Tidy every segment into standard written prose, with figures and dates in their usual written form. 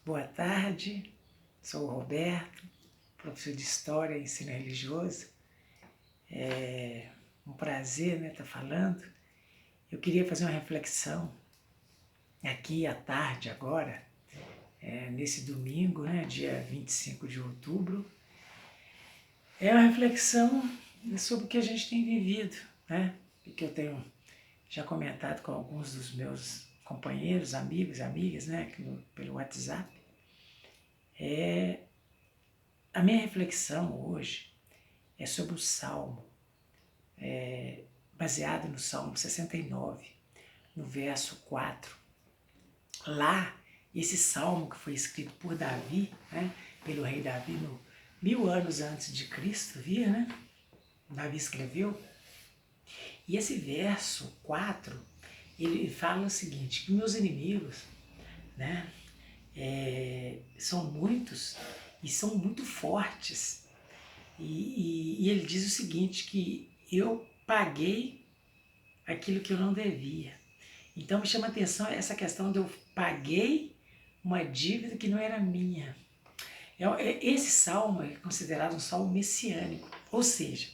Boa tarde, sou o Roberto, professor de História e Ensino Religioso. É um prazer estar falando. Eu queria fazer uma reflexão aqui à tarde agora, nesse domingo, dia 25 de outubro. É uma reflexão sobre o que a gente tem vivido, que eu tenho já comentado com alguns dos meus companheiros, amigos e amigas, pelo WhatsApp. A minha reflexão hoje é sobre o Salmo, baseado no Salmo 69, no verso 4. Lá, esse Salmo que foi escrito por Davi, pelo rei Davi, 1000 anos antes de Cristo, Davi escreveu. E esse verso 4, ele fala o seguinte, que meus inimigos, são muitos e são muito fortes. E ele diz o seguinte, que eu paguei aquilo que eu não devia. Então me chama a atenção essa questão de eu paguei uma dívida que não era minha. Esse salmo é considerado um salmo messiânico, ou seja,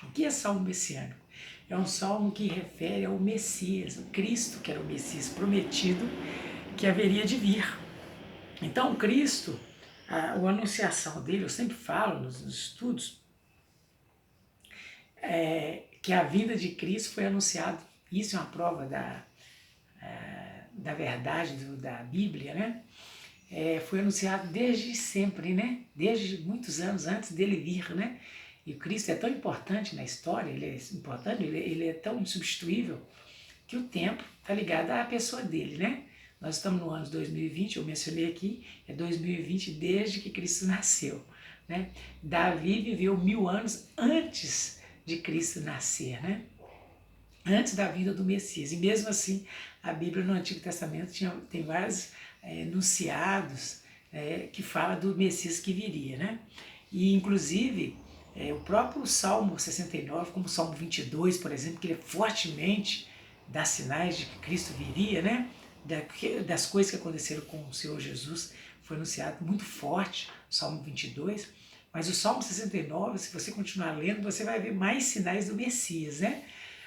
o que é salmo messiânico? É um salmo que refere ao Messias, o Cristo, que era o Messias prometido, que haveria de vir. Então Cristo, a anunciação dele, eu sempre falo nos estudos, que a vinda de Cristo foi anunciada, isso é uma prova da verdade da Bíblia, foi anunciado desde sempre, desde muitos anos antes dele vir, E o Cristo é tão importante na história, ele é importante, ele é tão insubstituível, que o tempo está ligado à pessoa dele, Nós estamos no ano 2020, eu mencionei aqui, é 2020 desde que Cristo nasceu, Davi viveu 1000 anos antes de Cristo nascer, Antes da vinda do Messias. E mesmo assim, a Bíblia no Antigo Testamento tem vários enunciados que falam do Messias que viria, E inclusive o próprio Salmo 69, como o Salmo 22, por exemplo, que ele fortemente dá sinais de que Cristo viria, das coisas que aconteceram com o Senhor Jesus, foi anunciado muito forte, o Salmo 22, mas o Salmo 69, se você continuar lendo, você vai ver mais sinais do Messias,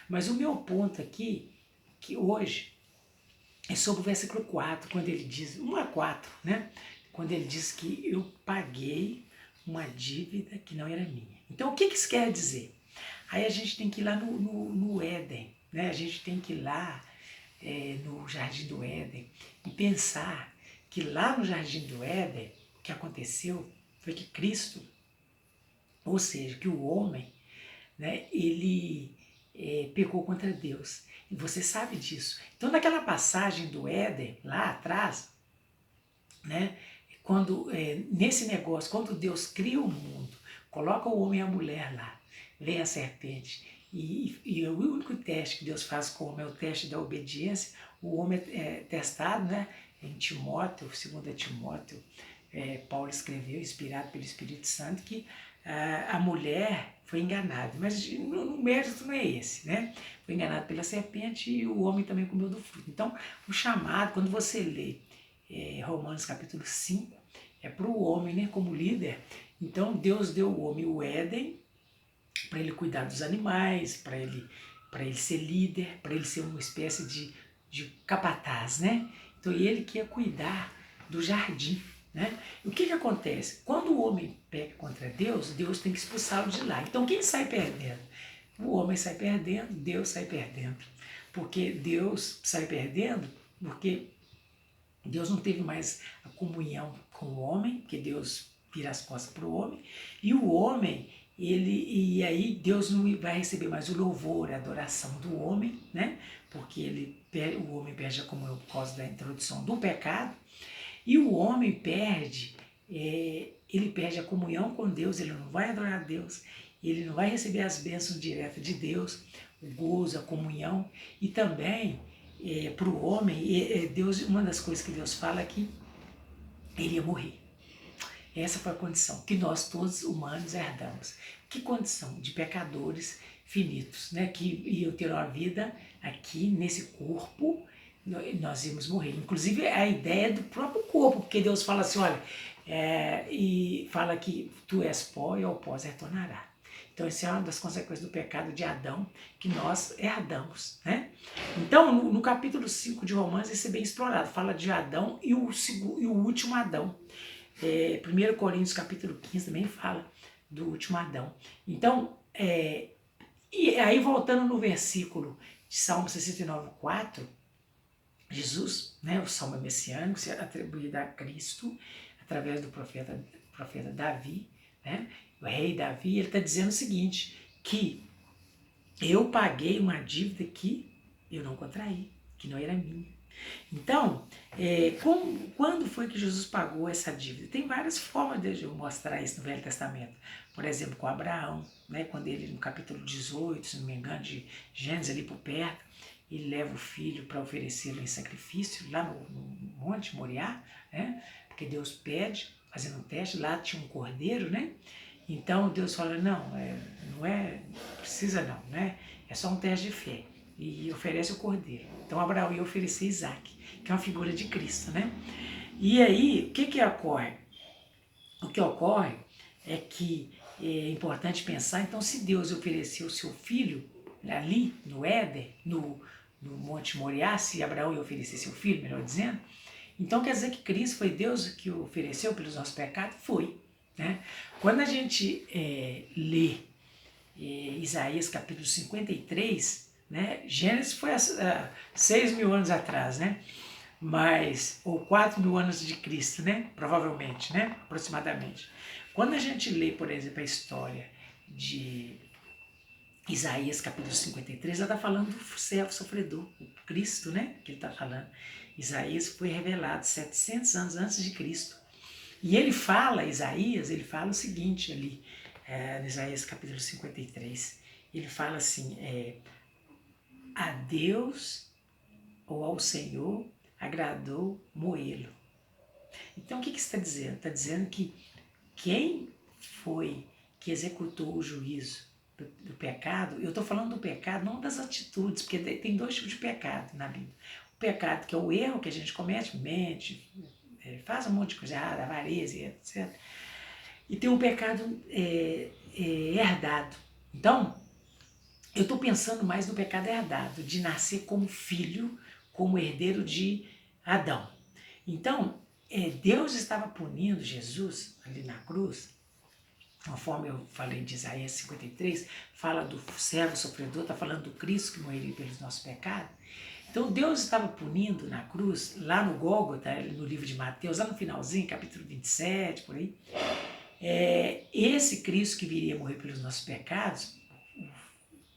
Mas o meu ponto aqui, que hoje, é sobre o versículo 4, quando ele diz, 1 a 4, Quando ele diz que eu paguei uma dívida que não era minha. Então, o que isso quer dizer? Aí a gente tem que ir lá no Éden, A gente tem que ir lá no Jardim do Éden e pensar que lá no Jardim do Éden, o que aconteceu foi que Cristo, ou seja, que o homem, ele pecou contra Deus. E você sabe disso. Então, naquela passagem do Éden, lá atrás, quando, nesse negócio, quando Deus cria o mundo, coloca o homem e a mulher lá, vem a serpente, e o único teste que Deus faz com o homem é o teste da obediência. O homem é testado, em Timóteo, 2 Timóteo, Paulo escreveu, inspirado pelo Espírito Santo, que a mulher foi enganada, mas no mérito não é esse, Foi enganado pela serpente e o homem também comeu do fruto. Então, o chamado, quando você lê Romanos capítulo 5, é para o homem, como líder. Então, Deus deu ao homem o Éden para ele cuidar dos animais, para ele ser líder, para ele ser uma espécie de capataz, Então, ele que ia cuidar do jardim. O que acontece? Quando o homem peca contra Deus, Deus tem que expulsá-lo de lá. Então quem sai perdendo? O homem sai perdendo, Deus sai perdendo. Porque Deus sai perdendo porque Deus não teve mais a comunhão com o homem, porque Deus vira as costas para o homem, e o homem, e aí Deus não vai receber mais o louvor, a adoração do homem, porque o homem perde a comunhão por causa da introdução do pecado. E o homem perde a comunhão com Deus, ele não vai adorar a Deus, ele não vai receber as bênçãos diretas de Deus, o gozo, a comunhão, e também para o homem, Deus, uma das coisas que Deus fala é que ele ia morrer. Essa foi a condição que nós todos humanos herdamos. Que condição? De pecadores finitos, que iam ter uma vida aqui nesse corpo, nós íamos morrer. Inclusive a ideia do próprio corpo, porque Deus fala assim, olha, e fala que tu és pó e ao pó retornará. Então essa é uma das consequências do pecado de Adão, que nós herdamos, né? Então no capítulo 5 de Romanos isso é bem explorado, fala de Adão e o último Adão. 1 Coríntios capítulo 15 também fala do último Adão. Então, e aí voltando no versículo de Salmo 69:4, Jesus, né, o Salmo messiânico, se atribuído a Cristo, através do profeta Davi, né, o rei Davi, ele está dizendo o seguinte, que eu paguei uma dívida que eu não contraí, que não era minha. Então, quando foi que Jesus pagou essa dívida? Tem várias formas de eu mostrar isso no Velho Testamento. Por exemplo, com Abraão, né, quando ele, no capítulo 18, se não me engano, de Gênesis, ali por perto, ele leva o filho para oferecê-lo em sacrifício, lá no Monte Moriá, né, porque Deus pede, fazendo um teste, lá tinha um cordeiro, né? Então Deus fala, não precisa não, né? É só um teste de fé. E oferece o cordeiro. Então Abraão ia oferecer Isaac, que é uma figura de Cristo, né? E aí, o que ocorre? O que ocorre é que é importante pensar, então, se Deus ofereceu o seu filho ali no Éden, no Monte Moriá, se Abraão ia oferecer seu filho, melhor dizendo, então quer dizer que Cristo foi Deus que o ofereceu pelos nossos pecados? Foi. Né? Quando a gente lê Isaías capítulo 53, né? Gênesis foi há 6.000 anos atrás, né? Ou 4.000 anos de Cristo, né? Provavelmente, né? Aproximadamente. Quando a gente lê, por exemplo, a história de Isaías capítulo 53, ela está falando do servo sofredor, o Cristo, né? Que ele está falando. Isaías foi revelado 700 anos antes de Cristo. E ele fala, Isaías, ele fala o seguinte ali, no Isaías capítulo 53, ele fala assim, a Deus ou ao Senhor agradou moê-lo. Então o que isso está dizendo? Está dizendo que quem foi que executou o juízo do pecado, eu estou falando do pecado, não das atitudes, porque tem dois tipos de pecado na Bíblia. O pecado que é o erro que a gente comete, mente, faz um monte de coisa errada, avareza, etc. E tem um pecado herdado. Então, eu estou pensando mais no pecado herdado, de nascer como filho, como herdeiro de Adão. Então, Deus estava punindo Jesus ali na cruz, conforme eu falei de Isaías 53, fala do servo sofredor, está falando do Cristo que morreria pelos nossos pecados. Então Deus estava punindo na cruz, lá no Gólgota, no livro de Mateus, lá no finalzinho, capítulo 27, por aí, esse Cristo que viria morrer pelos nossos pecados,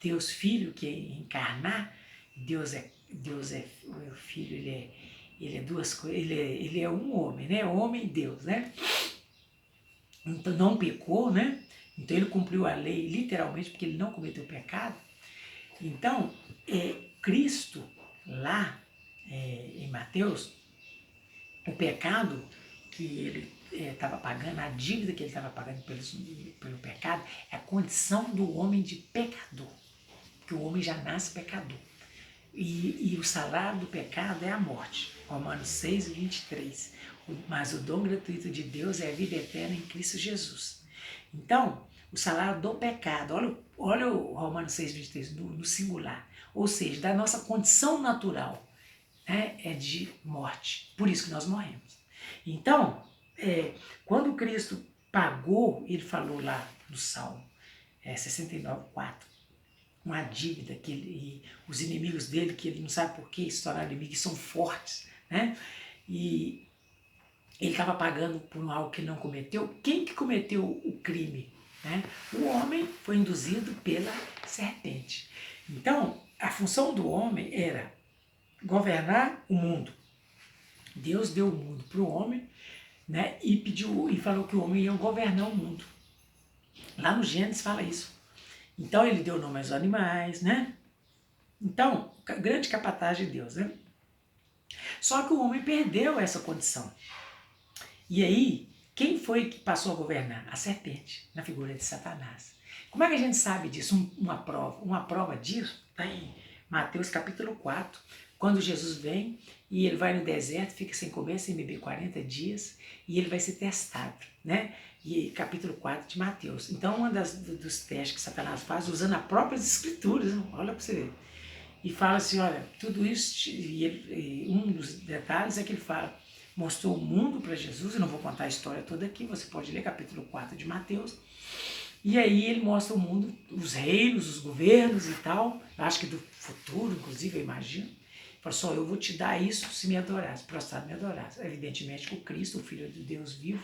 Deus Filho que ia encarnar, Deus é o Filho, ele é duas coisas, ele é um homem, né? Homem e Deus, né? Então não pecou, né? Então ele cumpriu a lei literalmente porque ele não cometeu pecado. Então, Cristo lá em Mateus, o pecado que ele estava pagando, a dívida que ele estava pagando pelo pecado, é a condição do homem de pecador, que o homem já nasce pecador. E o salário do pecado é a morte. Romanos 6, 23. Mas o dom gratuito de Deus é a vida eterna em Cristo Jesus. Então, o salário do pecado, olha o Romanos 6, 23, no singular. Ou seja, da nossa condição natural, né, é de morte. Por isso que nós morremos. Então, quando Cristo pagou, ele falou lá no Salmo 69, 4, uma dívida e os inimigos dele, que ele não sabe por que se tornaram inimigos, são fortes, né? E ele estava pagando por algo que ele não cometeu. Quem que cometeu o crime? Né? O homem foi induzido pela serpente. Então, a função do homem era governar o mundo. Deus deu o mundo para o homem, né? E falou que o homem ia governar o mundo. Lá no Gênesis fala isso. Então ele deu nome aos animais, né? Então, grande capataz de Deus, né? Só que o homem perdeu essa condição. E aí, quem foi que passou a governar? A serpente, na figura de Satanás. Como é que a gente sabe disso? Uma prova disso está em Mateus capítulo 4, quando Jesus vem e ele vai no deserto, fica sem comer, sem beber 40 dias e ele vai ser testado, né? E capítulo 4 de Mateus. Então, dos testes que Satanás faz, usando as próprias escrituras, olha para você ver, e fala assim, olha, tudo isso, e um dos detalhes é que ele fala, mostrou o mundo para Jesus, eu não vou contar a história toda aqui, você pode ler capítulo 4 de Mateus, e aí ele mostra o mundo, os reinos, os governos e tal, acho que do futuro, inclusive, eu imagino. Fala só, eu vou te dar isso se me adorasse, prostrado me adorasse. Evidentemente que o Cristo, o Filho de Deus vivo,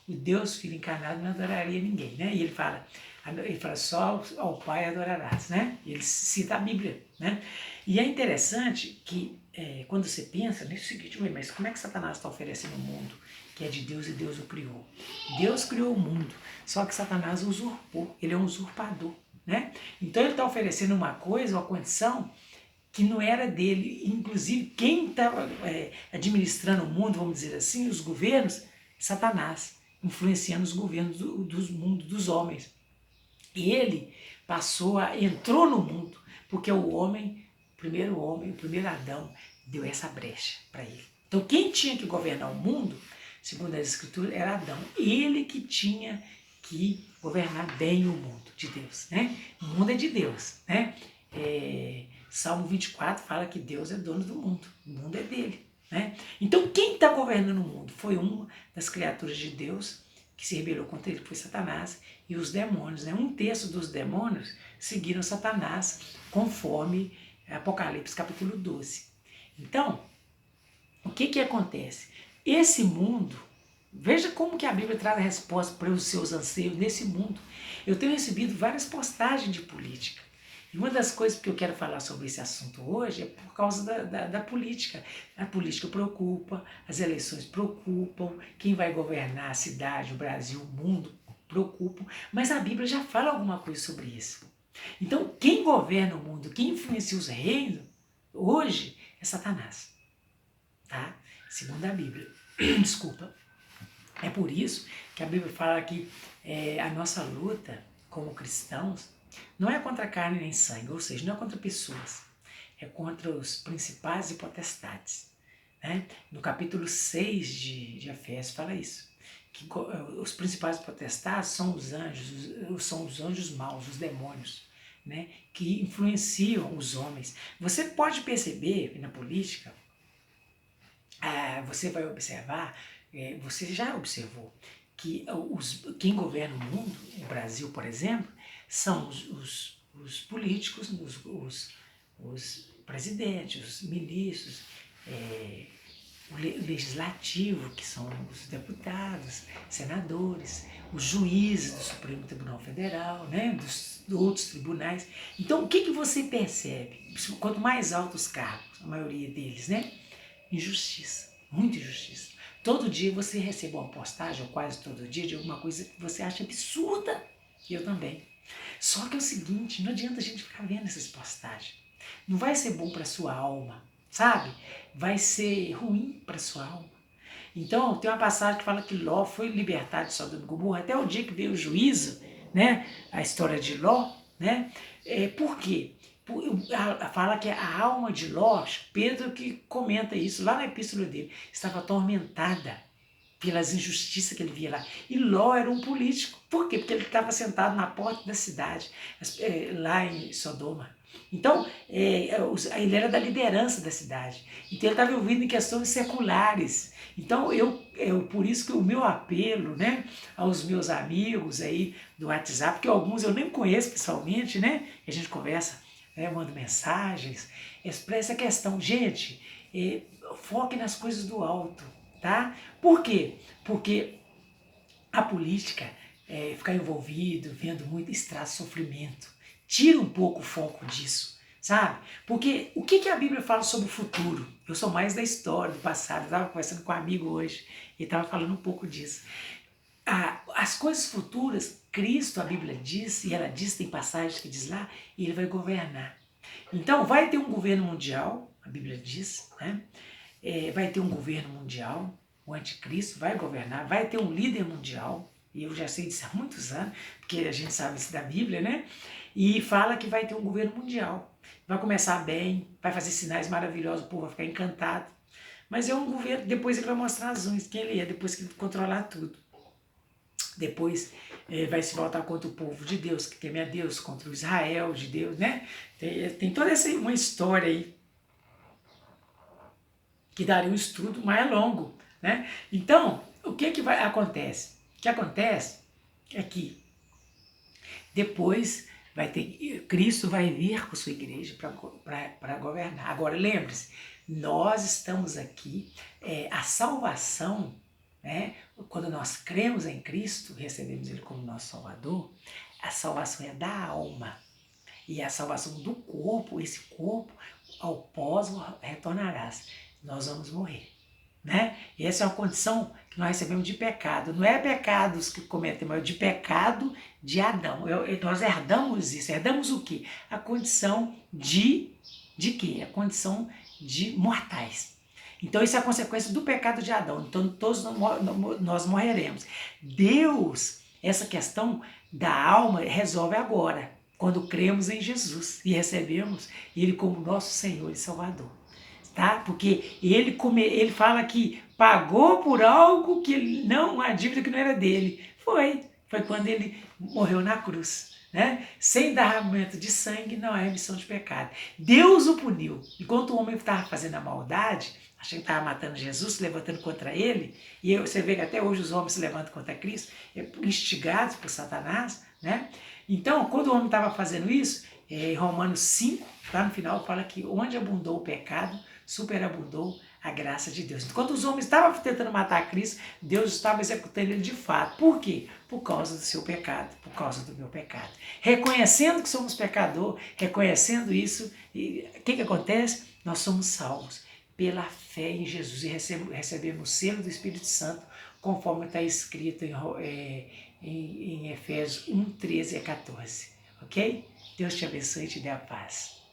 o Deus Filho encarnado não adoraria ninguém, né? E ele fala só ao Pai adorarás, né? E ele cita a Bíblia, né? E é interessante que quando você pensa nisso seguinte, mas como é que Satanás está oferecendo o mundo que é de Deus e Deus o criou? Deus criou o mundo, só que Satanás usurpou, ele é um usurpador, né? Então ele está oferecendo uma coisa, uma condição que não era dele. Inclusive, quem estava administrando o mundo, vamos dizer assim, os governos, Satanás, influenciando os governos dos mundos, dos homens. E ele entrou no mundo, porque o primeiro Adão, deu essa brecha para ele. Então, quem tinha que governar o mundo, segundo as Escrituras, era Adão. Ele que tinha que governar bem o mundo de Deus, né? O mundo é de Deus, né? Salmo 24 fala que Deus é dono do mundo, o mundo é dele, né? Então quem está governando o mundo foi uma das criaturas de Deus que se rebelou contra ele, foi Satanás e os demônios, né? 1/3 dos demônios seguiram Satanás, conforme Apocalipse capítulo 12. Então, o que acontece? Esse mundo, veja como que a Bíblia traz a resposta para os seus anseios nesse mundo. Eu tenho recebido várias postagens de política. E uma das coisas que eu quero falar sobre esse assunto hoje é por causa da política. A política preocupa, as eleições preocupam, quem vai governar a cidade, o Brasil, o mundo preocupam, mas a Bíblia já fala alguma coisa sobre isso. Então, quem governa o mundo, quem influencia os reinos, hoje é Satanás, tá? Segundo a Bíblia. Desculpa. É por isso que a Bíblia fala que a nossa luta como cristãos não é contra carne nem sangue, ou seja, não é contra pessoas, é contra os principais e potestades, né? No capítulo 6 de Efésios fala isso, que os principais potestades são os anjos maus, os demônios, né? Que influenciam os homens. Você pode perceber na política, você vai observar, você já observou, que quem governa o mundo, o Brasil, por exemplo, são os políticos, os presidentes, os ministros, o legislativo, que são os deputados, senadores, os juízes do Supremo Tribunal Federal, né, dos outros tribunais. Então, o que você percebe? Quanto mais altos os cargos, a maioria deles, né? Injustiça, muita injustiça. Todo dia você recebe uma postagem, ou quase todo dia, de alguma coisa que você acha absurda. E eu também. Só que é o seguinte, não adianta a gente ficar vendo essas postagens. Não vai ser bom para a sua alma, sabe? Vai ser ruim para a sua alma. Então, tem uma passagem que fala que Ló foi libertado de Sodoma e Gomorra até o dia que veio o juízo, né? A história de Ló, né? Por quê? Fala que a alma de Ló, Pedro que comenta isso lá na epístola dele, estava atormentada pelas injustiças que ele via lá. E Ló era um político. Por quê? Porque ele estava sentado na porta da cidade, lá em Sodoma. Então, ele era da liderança da cidade. Então, ele estava envolvido em questões seculares. Então, por isso que o meu apelo, né, aos meus amigos aí do WhatsApp, que alguns eu nem conheço pessoalmente, né, a gente conversa, né, mando mensagens, para essa questão. Gente, foque nas coisas do alto. Tá? Por quê? Porque a política, ficar envolvido, vendo muito, traz sofrimento. Tira um pouco o foco disso, sabe? Porque o que a Bíblia fala sobre o futuro? Eu sou mais da história, do passado. Eu estava conversando com um amigo hoje e estava falando um pouco disso. As coisas futuras, Cristo, a Bíblia diz, e ela diz, tem passagens que diz lá, e ele vai governar. Então, vai ter um governo mundial, a Bíblia diz, né? Vai ter um governo mundial, o anticristo vai governar, vai ter um líder mundial, e eu já sei disso há muitos anos, porque a gente sabe isso da Bíblia, né? E fala que vai ter um governo mundial. vai começar bem, vai fazer sinais maravilhosos, o povo vai ficar encantado. Mas é um governo, depois ele vai mostrar as unhas, quem ele é, depois que ele controlar tudo. Depois vai se voltar contra o povo de Deus, que teme a Deus, contra o Israel de Deus, né? Tem toda uma história aí, que daria um estudo mais longo, né? Então, o que acontece? O que acontece é que depois Cristo vai vir com sua igreja para governar. Agora, lembre-se, nós estamos aqui, a salvação, né? Quando nós cremos em Cristo, recebemos Ele como nosso Salvador, a salvação é da alma. E a salvação do corpo, esse corpo, ao pós retornarás. Nós vamos morrer. Né? E essa é uma condição que nós recebemos de pecado. Não é pecados que cometemos, é de pecado de Adão. Nós herdamos isso. Herdamos o quê? A condição de quê? A condição de mortais. Então isso é a consequência do pecado de Adão. Então todos nós morreremos. Deus, essa questão da alma, resolve agora, quando cremos em Jesus e recebemos Ele como nosso Senhor e Salvador. Tá? Porque ele fala que pagou por algo que não, uma dívida que não era dele. Foi quando ele morreu na cruz. Né? Sem derramamento de sangue não há remissão de pecado. Deus o puniu. Enquanto o homem estava fazendo a maldade, achando que estava matando Jesus, se levantando contra ele, e você vê que até hoje os homens se levantam contra Cristo, instigados por Satanás. Né? Então, quando o homem estava fazendo isso, em Romanos 5, lá no final, fala que onde abundou o pecado, superabundou a graça de Deus. Enquanto os homens estavam tentando matar Cristo, Deus estava executando ele de fato. Por quê? Por causa do seu pecado, por causa do meu pecado. Reconhecendo que somos pecador, reconhecendo isso, o que acontece? Nós somos salvos pela fé em Jesus e recebemos o selo do Espírito Santo, conforme está escrito em Efésios 1, 13 a 14. Ok? Deus te abençoe e te dê a paz.